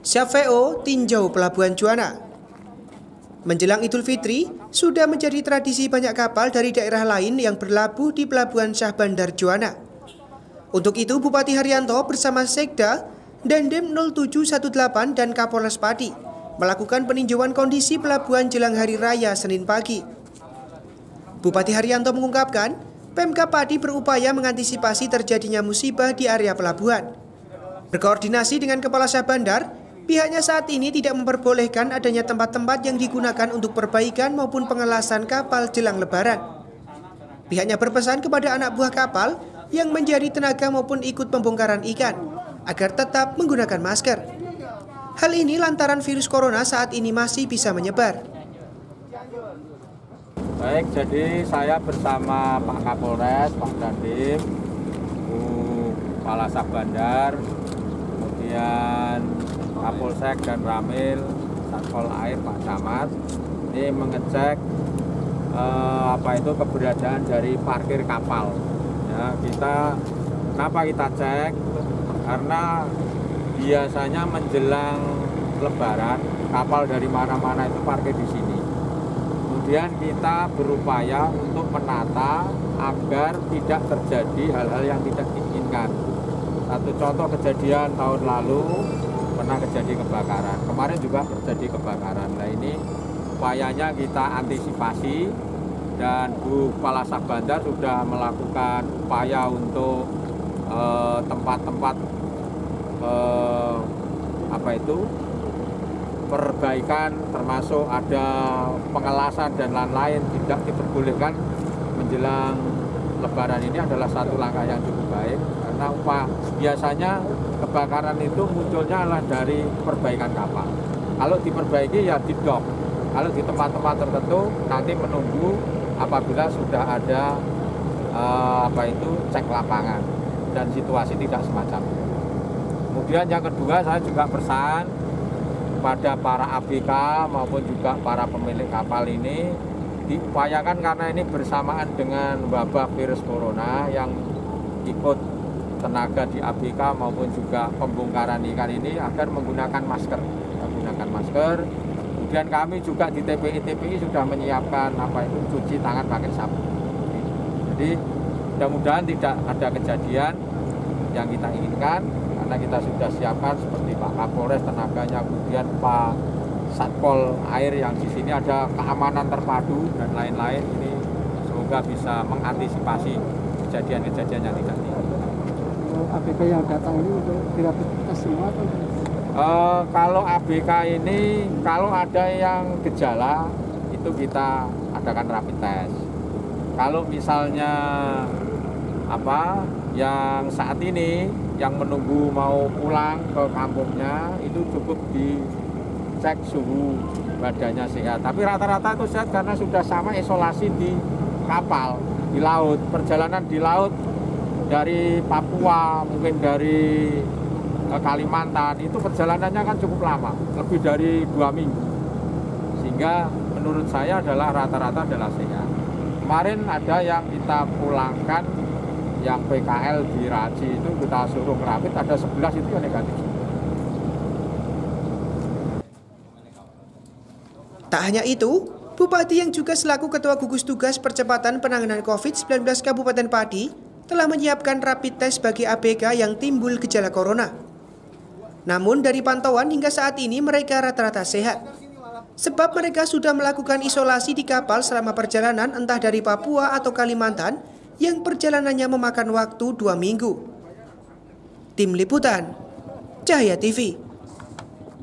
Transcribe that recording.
Syafeo tinjau Pelabuhan Juanda. Menjelang Idul Fitri, sudah menjadi tradisi banyak kapal dari daerah lain yang berlabuh di Pelabuhan Syah Bandar Juanda. Untuk itu, Bupati Haryanto bersama Sekda, Dandim 0718 dan Kapolres Pati melakukan peninjauan kondisi pelabuhan jelang Hari Raya Senin pagi. Bupati Haryanto mengungkapkan, Pemkab Pati berupaya mengantisipasi terjadinya musibah di area pelabuhan. Berkoordinasi dengan Kepala Syah Bandar, pihaknya saat ini tidak memperbolehkan adanya tempat-tempat yang digunakan untuk perbaikan maupun pengelasan kapal jelang Lebaran. Pihaknya berpesan kepada anak buah kapal yang menjadi tenaga maupun ikut pembongkaran ikan agar tetap menggunakan masker. Hal ini lantaran virus corona saat ini masih bisa menyebar. Baik, jadi saya bersama Pak Kapolres, Pak Dandim, Bu Kepala Syah Bandar, kemudian Kapolsek dan Ramil, Satpol Air, Pak Camat, ini mengecek keberadaan dari parkir kapal. Ya, kenapa kita cek? Karena biasanya menjelang Lebaran kapal dari mana-mana itu parkir di sini. Kemudian kita berupaya untuk menata agar tidak terjadi hal-hal yang tidak diinginkan. Satu contoh kejadian tahun lalu pernah terjadi kebakaran. Kemarin juga terjadi kebakaran. Nah ini upayanya kita antisipasi dan Bu Kepala Syah Bandar sudah melakukan upaya untuk tempat-tempat perbaikan, termasuk ada pengelasan dan lain-lain tidak diperbolehkan menjelang Lebaran. Ini adalah satu langkah yang cukup baik karena biasanya kebakaran itu munculnya adalah dari perbaikan kapal. Kalau diperbaiki ya di dock. Kalau di tempat-tempat tertentu nanti menunggu apabila sudah ada cek lapangan dan situasi tidak semacam itu. Kemudian yang kedua, saya juga pesan pada para ABK maupun juga para pemilik kapal ini diupayakan karena ini bersamaan dengan wabah virus corona yang ikut tenaga di ABK maupun juga pembongkaran ikan ini agar menggunakan masker. Kemudian kami juga di TPI sudah menyiapkan cuci tangan pakai sabun. Jadi mudah-mudahan tidak ada kejadian yang kita inginkan karena kita sudah siapkan seperti Pak Kapolres tenaganya, kemudian Pak Satpol Air yang di sini ada keamanan terpadu dan lain-lain. Ini semoga bisa mengantisipasi kejadian-kejadian yang tidak diinginkan. ABK yang datang ini untuk dirapid tes semua atau? Kalau ABK ini kalau ada yang gejala itu kita adakan rapid test. Kalau misalnya yang saat ini yang menunggu mau pulang ke kampungnya itu cukup dicek suhu badannya sehat. Tapi rata-rata itu sehat karena sudah sama isolasi di kapal, di laut. Perjalanan di laut dari Papua, mungkin dari Kalimantan, itu perjalanannya kan cukup lama, lebih dari 2 minggu. Sehingga menurut saya adalah rata-rata adalah sehat. Kemarin ada yang kita pulangkan, yang PKL di Raji itu kita suruh ngerapid, ada 11 itu yang negatif. Tak hanya itu, Bupati yang juga selaku Ketua Gugus Tugas Percepatan Penanganan COVID-19 Kabupaten Pati telah menyiapkan rapid test bagi ABK yang timbul gejala corona. Namun dari pantauan hingga saat ini mereka rata-rata sehat. Sebab mereka sudah melakukan isolasi di kapal selama perjalanan entah dari Papua atau Kalimantan yang perjalanannya memakan waktu 2 minggu. Tim Liputan, Cahaya TV.